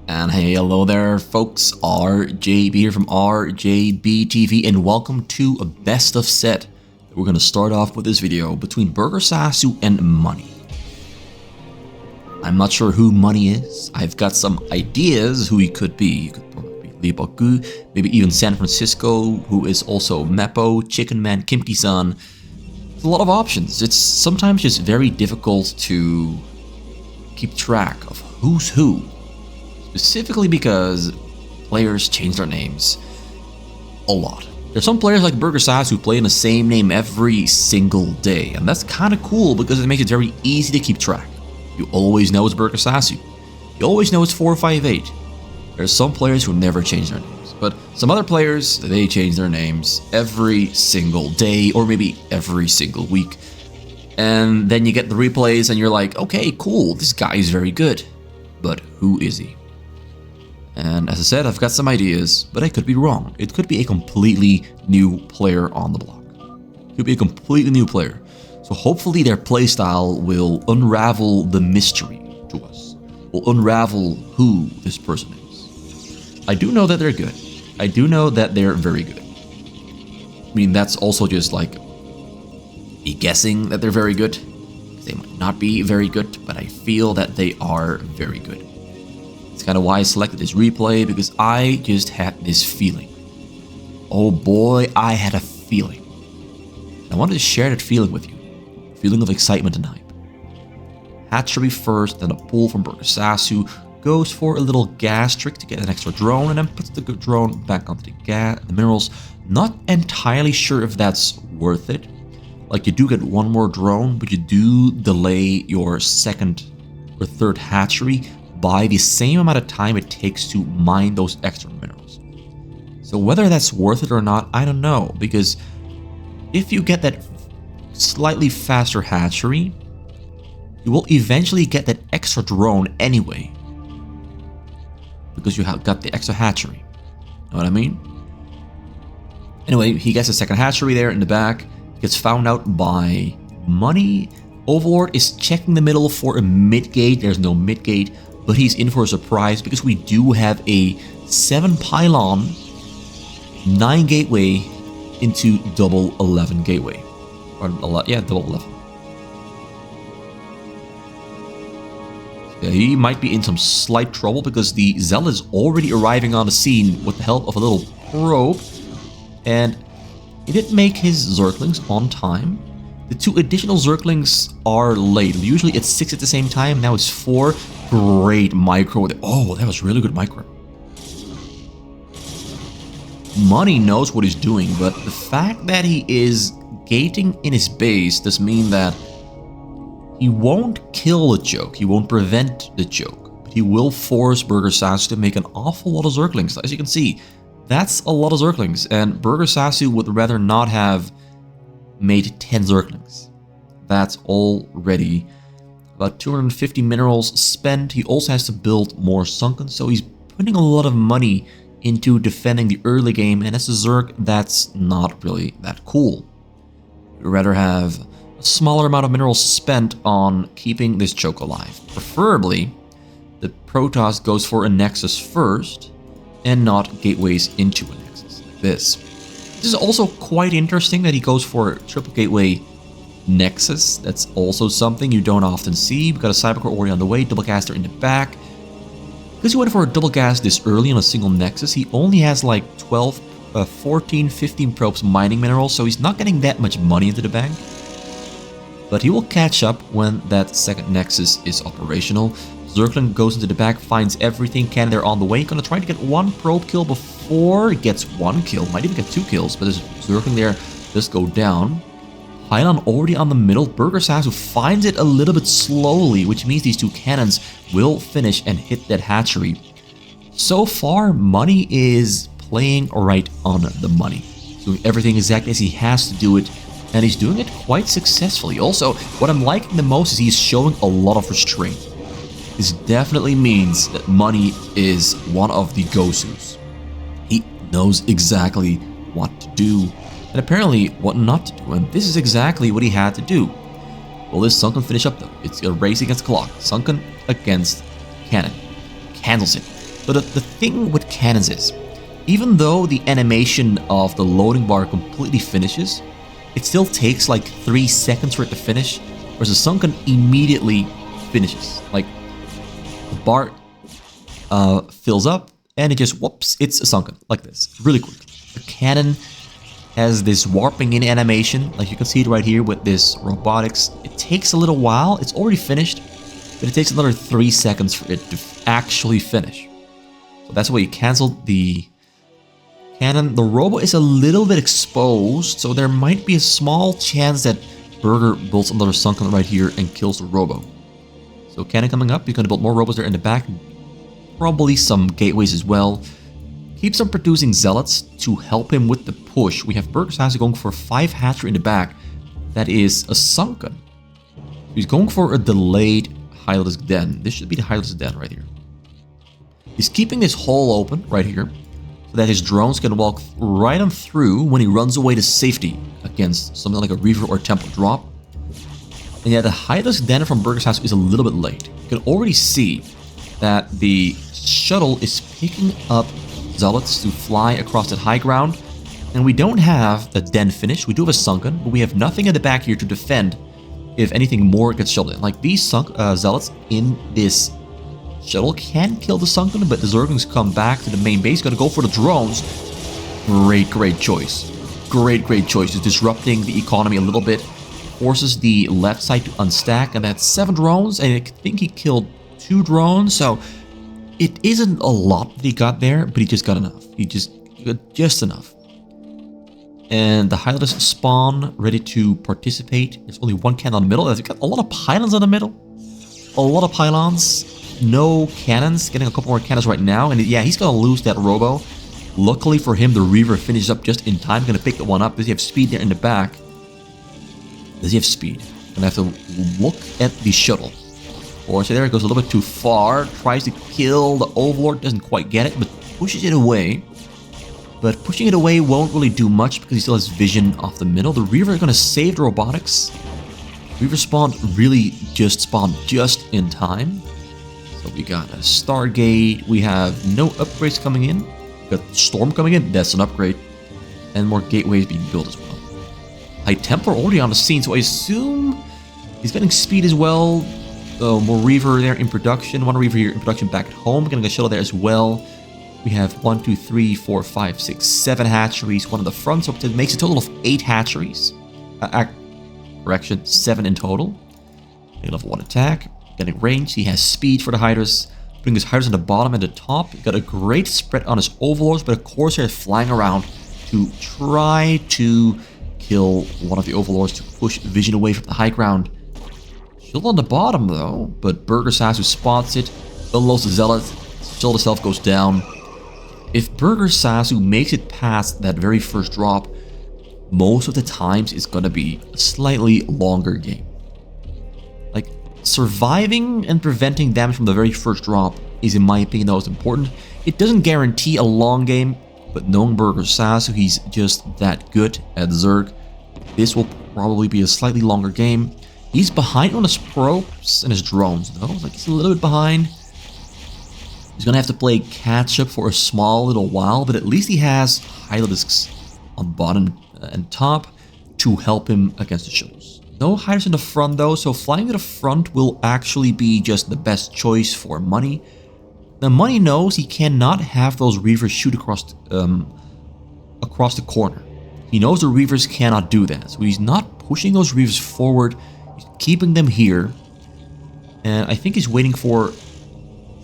And hey, hello there folks, RJB here from RJB TV, and welcome to a best of set. We're going to start off with this video between Burgersasu and Money. I'm not sure who Money is. I've got some ideas who he could be. He could probably be Libaku, maybe even San Francisco, who is also Meppo, Chicken Man, Kimki-san. There's a lot of options. It's sometimes just very difficult to keep track of who's who. Specifically because players change their names a lot. There's some players like Burgersasu who play in the same name every single day, and that's kind of cool because it makes it very easy to keep track. You always know it's Burgersasu. You always know it's 458. There's some players who never change their names, but some other players, they change their names every single day or maybe every single week. And then you get the replays and you're like, okay, cool, this guy is very good. But who is he? And as I said, I've got some ideas, but I could be wrong. It could be a completely new player on the block. It could be a completely new player. So hopefully their playstyle will unravel the mystery to us. Will unravel who this person is. I do know that they're good. I do know that they're very good. I mean, that's also just like me guessing that they're very good. They might not be very good, but I feel that they are very good. It's kind of why I selected this replay, because I just had this feeling. Oh boy, I had a feeling. I wanted to share that feeling with you. A feeling of excitement and hype. Hatchery first, then a pull from Burgersasu. Goes for a little gas trick to get an extra drone, and then puts the drone back onto the minerals. Not entirely sure if that's worth it. Like, you do get one more drone, but you do delay your second or third hatchery by the same amount of time it takes to mine those extra minerals. So whether that's worth it or not, I don't know, because if you get that slightly faster hatchery, you will eventually get that extra drone anyway, because you have got the extra hatchery. Know what I mean? Anyway, he gets a second hatchery there in the back. Gets found out by Money. Overlord is checking the middle for a mid-gate. There's no mid-gate, but he's in for a surprise because we do have a 7 pylon, 9 gateway into double 11 gateway. Or double 11. Yeah, he might be in some slight trouble because the Zealot is already arriving on the scene with the help of a little probe. And he did make his Zerglings on time. The 2 additional Zerglings are late. Usually it's 6 at the same time. Now it's 4. Great micro. Oh, that was really good micro. Money knows what he's doing, but the fact that he is gating in his base does mean that he won't kill the choke. He won't prevent the choke. But he will force Burgersasu to make an awful lot of Zerglings. As you can see, that's a lot of Zerglings, and Burgersasu would rather not have made 10 Zerglings. That's already about 250 minerals spent. He also has to build more sunken, so he's putting a lot of money into defending the early game, and as a Zerg, that's not really that cool. We'd rather have a smaller amount of minerals spent on keeping this choke alive. Preferably, the Protoss goes for a Nexus first, and not gateways into a Nexus like this. This is also quite interesting that he goes for a triple gateway Nexus. That's also something you don't often see. We've got a Cybercore already on the way, double caster in the back. Because he went for a double gas this early on a single Nexus, he only has like 14, 15 probes mining minerals, so he's not getting that much money into the bank. But he will catch up when that second Nexus is operational. Zergling goes into the back, finds everything, can they're on the way. Gonna try to get 1 probe kill before he gets 1 kill. Might even get 2 kills, but there's Zergling there does go down. Pylon already on the middle. Burgersasu finds it a little bit slowly, which means these 2 cannons will finish and hit that hatchery. So far, Money is playing right on the money. Doing everything exactly as he has to do it, and he's doing it quite successfully. Also, what I'm liking the most is he's showing a lot of restraint. This definitely means that Money is one of the gosus. He knows exactly what to do, and apparently what not to do, and this is exactly what he had to do. Will this Sunken finish up though? It's a race against clock. Sunken against Cannon. Cancels it. So the thing with cannons is, even though the animation of the loading bar completely finishes, it still takes like 3 seconds for it to finish, whereas the sunken immediately finishes. Like, the bar fills up, and it just, whoops, it's a sunken, like this, really quick. The cannon has this warping in animation, like you can see it right here with this robotics. It takes a little while, it's already finished, but it takes another 3 seconds for it to actually finish. So that's why you canceled the cannon. The robo is a little bit exposed, so there might be a small chance that Burger builds another sunken right here and kills the robo. So cannon coming up, he's going to build more robos there in the back. Probably some gateways as well. Keeps on producing zealots to help him with the push. We have Burgersasu going for 5 hatchery in the back. That is a sunken. He's going for a delayed Hylisk Den. This should be the Hylisk Den right here. He's keeping this hole open right here, so that his drones can walk right on through when he runs away to safety against something like a Reaver or Temple drop. And yeah, the Hylisk Den from Burgersasu is a little bit late. You can already see that the shuttle is picking up zealots to fly across that high ground, and we don't have the den finished. We do have a sunken, but we have nothing in the back here to defend if anything more gets shuttled in. Like, these zealots in this shuttle can kill the sunken, but the Zerglings come back to the main base. Gonna go for the drones. Great choice. Great choice. It's disrupting the economy a little bit. Forces the left side to unstack, and that's 7 drones, and I think he killed 2 drones, so it isn't a lot that he got there, but he just got enough. He got just enough. And the Hylisk spawn ready to participate. There's only 1 cannon in the middle. There's got a lot of pylons in the middle. A lot of pylons. No cannons. Getting a couple more cannons right now. And yeah, he's going to lose that robo. Luckily for him, the Reaver finishes up just in time. Going to pick the one up. Does he have speed there in the back? Does he have speed? Gonna have to look at the shuttle. Or so there it goes a little bit too far. Tries to kill the Overlord. Doesn't quite get it, but pushes it away. But pushing it away won't really do much because he still has vision off the middle. The Reaver is going to save the robotics. Reaver really just spawned just in time. So we got a Stargate. We have no upgrades coming in. We got Storm coming in. That's an upgrade. And more gateways being built as well. High Templar already on the scene, so I assume he's getting speed as well. More Reaver there in production. 1 Reaver here in production back at home. Getting a shuttle there as well. We have 1, 2, 3, 4, 5, 6, 7 hatcheries. 1 in the front, so it makes a total of 8 hatcheries. Correction, 7 in total. Level 1 attack. Getting range. He has speed for the Hydras. Putting his Hydras on the bottom and the top. He got a great spread on his Overlords, but of course they're flying around to try to kill one of the Overlords to push vision away from the high ground. Shield on the bottom though, but Burgersasu spots it. Unloads the Zealot. Shield itself goes down. If Burgersasu makes it past that very first drop, most of the times it's gonna be a slightly longer game. Like, surviving and preventing damage from the very first drop is, in my opinion, the most important. It doesn't guarantee a long game, but knowing Burgersasu, he's just that good at Zerg. This will probably be a slightly longer game. He's behind on his probes and his drones, though. Like, he's a little bit behind. He's gonna have to play catch up for a small little while, but at least he has Hylisks on bottom and top to help him against the shuttles. No Hydras in the front though, so flying to the front will actually be just the best choice for Money. Now Money knows he cannot have those Reavers shoot across the corner. He knows the Reavers cannot do that, so he's not pushing those Reavers forward. He's keeping them here, and I think he's waiting for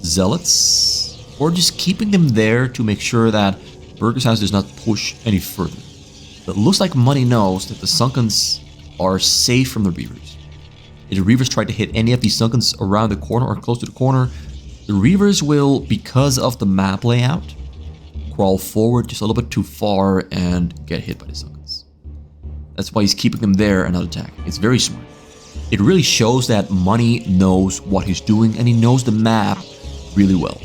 Zealots, or just keeping them there to make sure that Burgersasu does not push any further. But it looks like Money knows that the Sunkens are safe from the Reavers. If the Reavers try to hit any of these Sunkens around the corner or close to the corner, the Reavers will, because of the map layout, crawl forward just a little bit too far and get hit by the Sunkens. That's why he's keeping them there and not attacking. It's very smart. It really shows that Money knows what he's doing and he knows the map really well.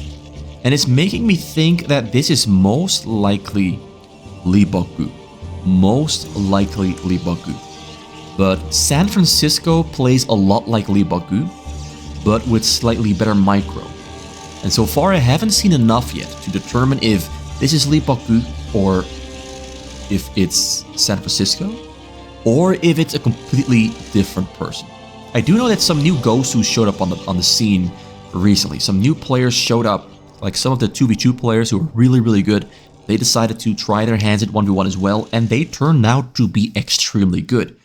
And it's making me think that this is most likely Lee Bok-gu. Most likely Lee Bok-gu. But San Francisco plays a lot like Lee Bok-gu, but with slightly better micro. And so far I haven't seen enough yet to determine if this is Lee Bok-gu or if it's San Francisco or if it's a completely different person. I do know that some new gosu showed up on the scene recently. Some new players showed up, like some of the 2v2 players who are really, really good. They decided to try their hands at 1v1 as well, and they turned out to be extremely good.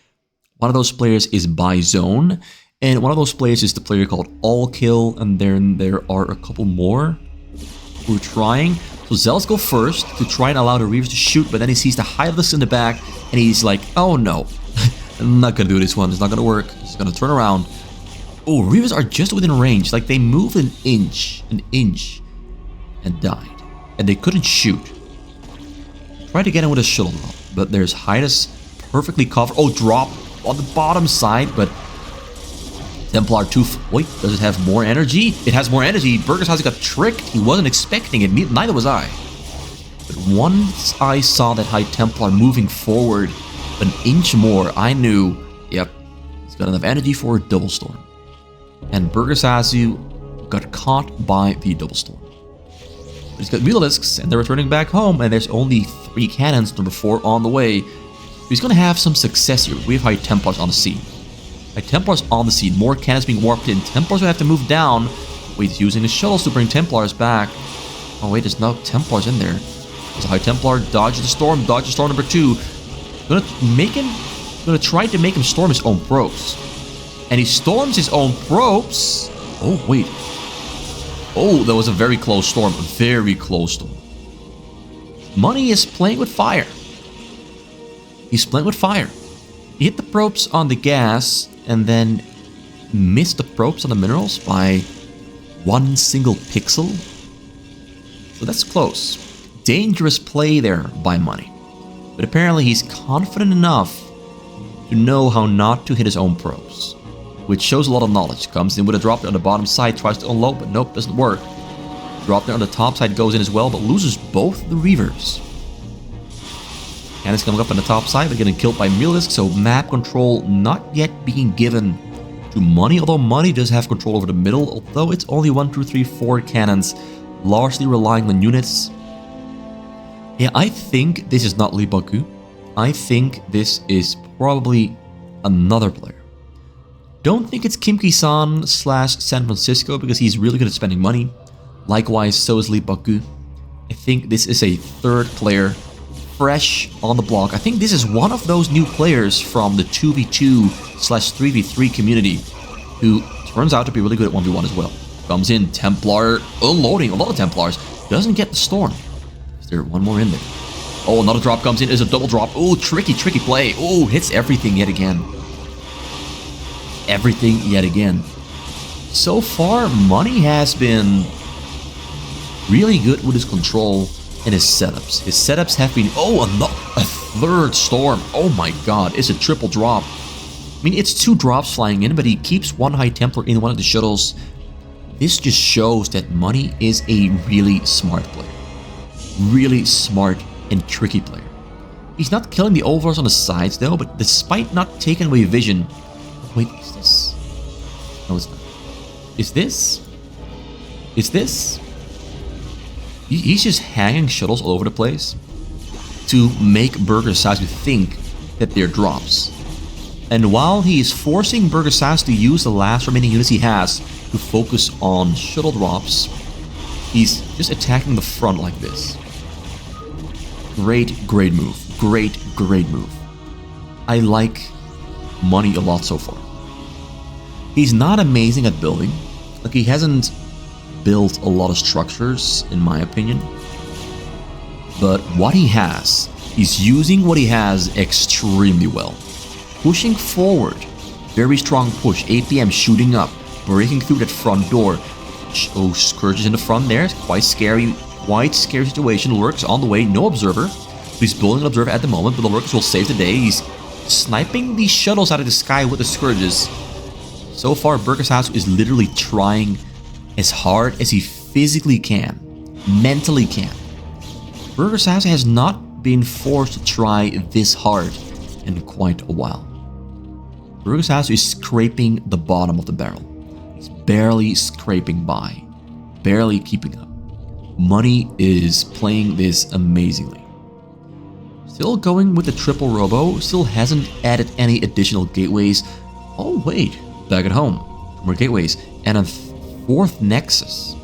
One of those players is Byzone, and one of those players is the player called Allkill, and then there are a couple more who are trying. So Zell's go first to try and allow the Reavers to shoot, but then he sees the Hydralisk in the back, and he's like, oh no, I'm not gonna do this one, it's not gonna work, he's gonna turn around. Oh, Reavers are just within range, like they moved an inch, and died. And they couldn't shoot. Tried to get him with a shuttle drop, but there's Hydas perfectly covered. Oh, drop on the bottom side, but Templar 2... Wait, does it have more energy? It has more energy. Burgersasu got tricked. He wasn't expecting it. Neither was I. But once I saw that High Templar moving forward an inch more, I knew, yep, he's got enough energy for a double storm. And Burgersasu got caught by the double storm. But he's got Hydralisks, and they're returning back home, and there's only 3 cannons, number 4, on the way. He's gonna have some success here. We have High Templars on the scene. High Templars on the scene. More cannons being warped in. Templars will have to move down. Wait, he's using the shuttles to bring Templars back. Oh wait, there's no Templars in there. So High Templar dodges the storm. Dodges storm number 2. Gonna try to make him storm his own probes. And he storms his own probes. Oh wait. Oh, that was a very close storm. A very close storm. Money is playing with fire. He's playing with fire. He hit the probes on the gas and then missed the probes on the minerals by 1 single pixel. So that's close. Dangerous play there by Money. But apparently he's confident enough to know how not to hit his own probes, which shows a lot of knowledge. Comes in with a drop on the bottom side, tries to unload, but nope, doesn't work. Drop there on the top side goes in as well, but loses both the Reavers. Cannons coming up on the top side, they're getting killed by Hydralisk, so map control not yet being given to Money, although Money does have control over the middle, although it's only 1, 2, 3, 4 cannons, largely relying on units. Yeah, I think this is not Lee Bok-gu. I think this is probably another player. Don't think it's Kim Ki-san / San Francisco because he's really good at spending money. Likewise, so is Lee Bok-gu. I think this is a third player, fresh on the block. I think this is one of those new players from the 2v2 / 3v3 community who turns out to be really good at 1v1 as well. Comes in, Templar, unloading a lot of Templars, doesn't get the storm. Is there one more in there? Oh, another drop comes in, is a double drop. Oh, tricky play. Oh, hits everything yet again. Everything yet again. So far, Money has been really good with his control and his setups. His setups have been... Oh, a third storm. Oh my god, it's a triple drop. I mean, it's 2 drops flying in, but he keeps 1 High Templar in one of the shuttles. This just shows that Money is a really smart player. Really smart and tricky player. He's not killing the overlords on the sides though, but despite not taking away vision... Wait, is this? No, it's not. Is this? Is this? He's just hanging shuttles all over the place to make Burgersasu think that they're drops. And while he is forcing Burgersasu to use the last remaining units he has to focus on shuttle drops, he's just attacking the front like this. Great move. Great move. I like Money a lot so far. He's not amazing at building. Like, he hasn't built a lot of structures, in my opinion. But what he has, he's using what he has extremely well. Pushing forward. Very strong push. APM shooting up. Breaking through that front door. Oh, Scourges in the front there. Quite scary. Quite scary situation. Lurks on the way. No observer. He's building an observer at the moment, but the Lurks will save the day. He's sniping these shuttles out of the sky with the Scourges. So far, Burgersasu is literally trying as hard as he physically can, mentally can. Burgersasu has not been forced to try this hard in quite a while. Burgersasu is scraping the bottom of the barrel. He's barely scraping by. barely keeping up. Money is playing this amazingly. Still going with the triple robo, still hasn't added any additional gateways. Oh wait, back at home, more gateways, and a fourth nexus.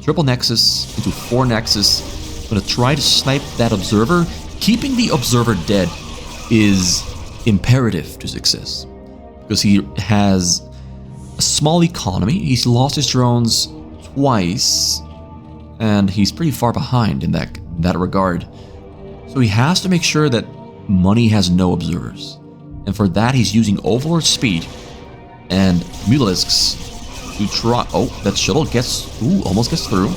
Triple nexus into 4 nexus. Gonna try to snipe that observer. Keeping the observer dead is imperative to success, because he has a small economy. He's lost his drones twice, and he's pretty far behind in that regard. So he has to make sure that Money has no observers, and for that he's using Overlord speed and Mutalisks to try. Oh, that shuttle almost gets through.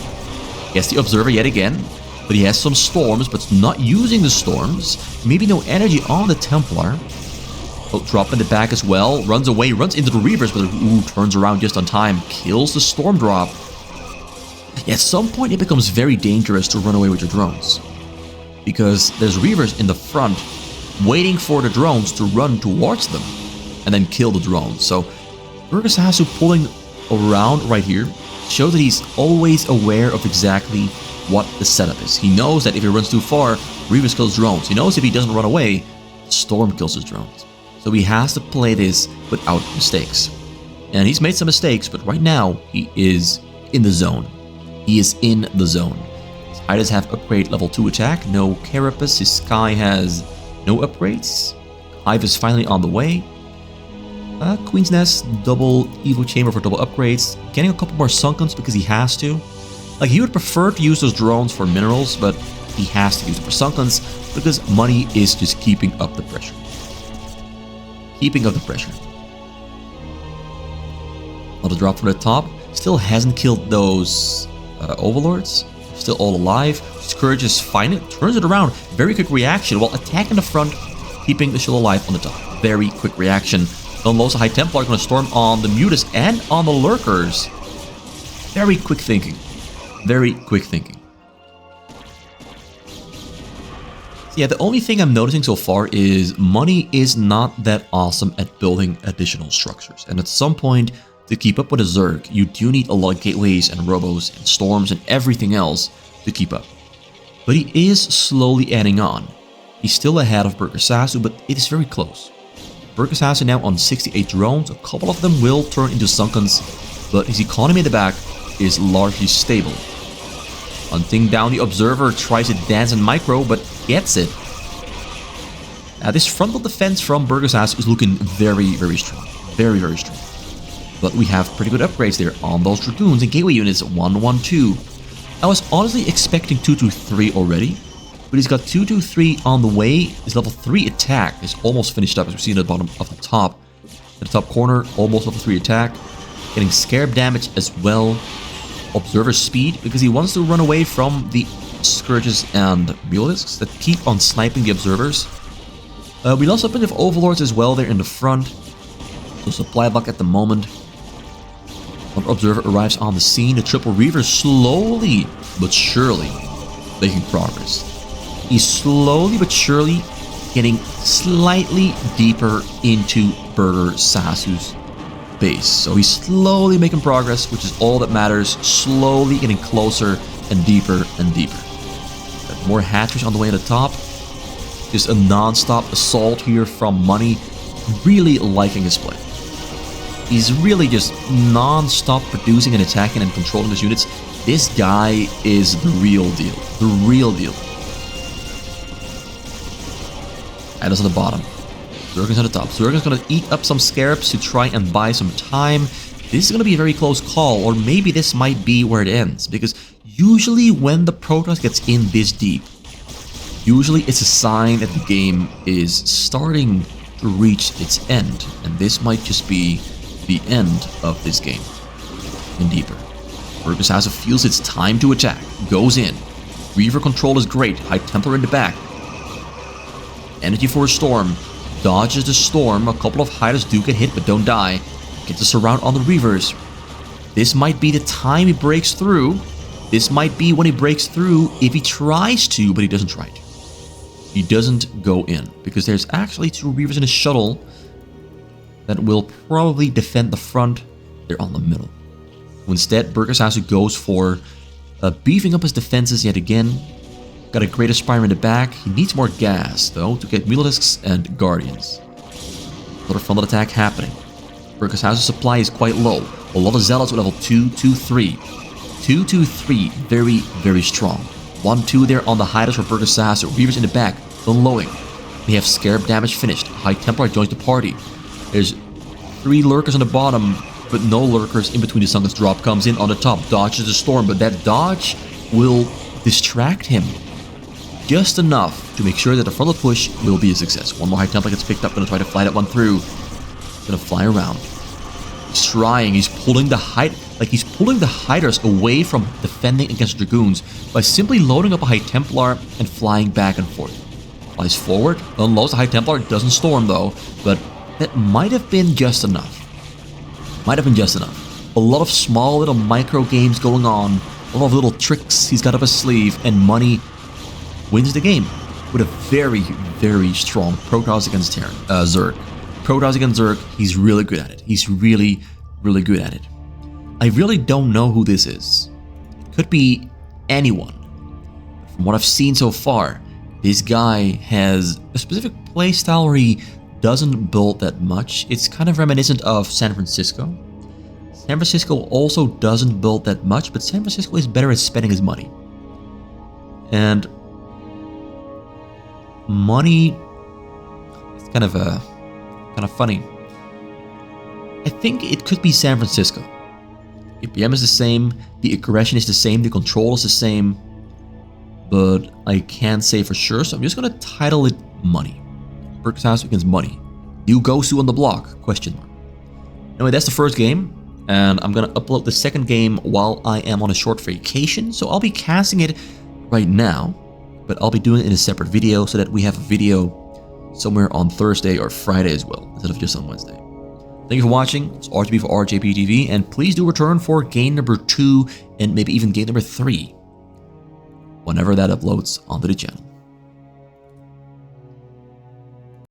Gets the observer yet again, but he has some storms, but not using the storms. Maybe no energy on the Templar. Oh, dropping it back as well. Runs away, runs into the Reavers, but turns around just on time. Kills the Storm Drop. At some point, it becomes very dangerous to run away with your drones, because there's Reavers in the front waiting for the drones to run towards them and then kill the drones. So Burgersasu pulling around right here shows that he's always aware of exactly what the setup is. He knows that if he runs too far, Reavers kills drones. He knows if he doesn't run away, Storm kills his drones. So he has to play this without mistakes. And he's made some mistakes, but right now he is in the zone. He is in the zone. His Idas have upgrade level 2 attack, no Carapace. His Sky has no upgrades. Hive is finally on the way. Queen's Nest, double Evo Chamber for double upgrades. Getting a couple more Sunkens because he has to. Like, he would prefer to use those drones for minerals, but he has to use it for Sunkens because Money is just keeping up the pressure. Keeping up the pressure. Another drop from the top. Still hasn't killed those Overlords. Still all alive. Skirmishes find it, turns it around. Very quick reaction while attacking the front, keeping the shell alive on the top. Very quick reaction. Unless a High Templar are going to storm on the Mutas and on the Lurkers. Very quick thinking. Very quick thinking. So yeah, the only thing I'm noticing so far is Money is not that awesome at building additional structures. And at some point, to keep up with a Zerg, you do need a lot of gateways and robos and storms and everything else to keep up. But he is slowly adding on. He's still ahead of Burgersasu, but it is very close. Burgersasu now on 68 drones. A couple of them will turn into Sunkens, but his economy in the back is largely stable. Hunting down the Observer, tries to dance in micro, but gets it. This frontal defense from Burgersasu is looking very, very strong. Very, very strong. But we have pretty good upgrades there on those Dragoons and Gateway units 1-1-2. I was honestly expecting 2-2-3 already, but he's got 2-2-3 on the way. His level 3 attack is almost finished up, as we see at the bottom of the top. At the top corner, almost level 3 attack. Getting Scarab damage as well. Observer speed, because he wants to run away from the Scourges and Mutalisks that keep on sniping the Observers. We lost a bit of Overlords as well there in the front. So supply block at the moment. Another Observer arrives on the scene. The Triple Reaver slowly but surely making progress. He's slowly but surely getting slightly deeper into Burgersasu's base. So he's slowly making progress, which is all that matters. Slowly getting closer and deeper and deeper. Got more hatcheries on the way at the top. Just a non-stop assault here from Money. Really liking his play. He's really just non-stop producing and attacking and controlling his units. This guy is the real deal. The real deal. Idas on the bottom. Zerg's on the top. Zerg's going to eat up some Scarabs to try and buy some time. This is going to be a very close call, or maybe this might be where it ends. Because usually when the Protoss gets in this deep, usually it's a sign that the game is starting to reach its end. And this might just be the end of this game. And deeper. Burgersasu feels it's time to attack. Goes in. Reaver control is great. High Templar in the back. Energy for a storm. Dodges the storm. A couple of Hydras do get hit but don't die. Gets a surround on the Reavers. This might be the time he breaks through. This might be when he breaks through if he tries to, but he doesn't try to. He doesn't go in because there's actually 2 Reavers in a shuttle that will probably defend the front. They're on the middle. Instead, Burgersasu goes for beefing up his defenses yet again. Got a great Aspire in the back. He needs more gas, though, to get Mutalisks and Guardians. Another frontal attack happening. Burgersasu's supply is quite low. A lot of Zealots with level 2, 2, 3. 2, 2, 3. Very, very strong. 1, 2 there on the Hydras for Burgersasu. Reavers in the back. Unloading. We have Scarab damage finished. High Templar joins the party. There's 3 Lurkers on the bottom, but no Lurkers in between. The Sunken's drop comes in on the top. Dodges the storm, but that dodge will distract him just enough to make sure that the frontal push will be a success. One more High Templar gets picked up. Gonna try to fly that one through. Gonna fly around. He's trying. He's pulling the Hydras away from defending against Dragoons by simply loading up a High Templar and flying back and forth. Flies forward, unloads the High Templar, doesn't storm though, but that might have been just enough. Might have been just enough. A lot of small little micro games going on, a lot of little tricks he's got up his sleeve, and money wins the game with a very, very strong Protoss against Zerg. Protoss against Zerg, he's really good at it. He's really, really good at it. I really don't know who this is. It could be anyone. From what I've seen so far, this guy has a specific playstyle where he doesn't build that much. It's kind of reminiscent of San Francisco. San Francisco also doesn't build that much, but San Francisco is better at spending his money. And money, it's kind of funny. I think it could be San Francisco. The APM is the same, the aggression is the same, the control is the same, but I can't say for sure, so I'm just gonna title it Money. Burgersasu against Money. New Gosu on the block? Question mark. Anyway, that's the first game, and I'm gonna upload the second game while I am on a short vacation, so I'll be casting it right now, but I'll be doing it in a separate video so that we have a video somewhere on Thursday or Friday as well, instead of just on Wednesday. Thank you for watching. It's RGB for RJPTV, and please do return for game number 2 and maybe even game number 3 whenever that uploads onto the channel.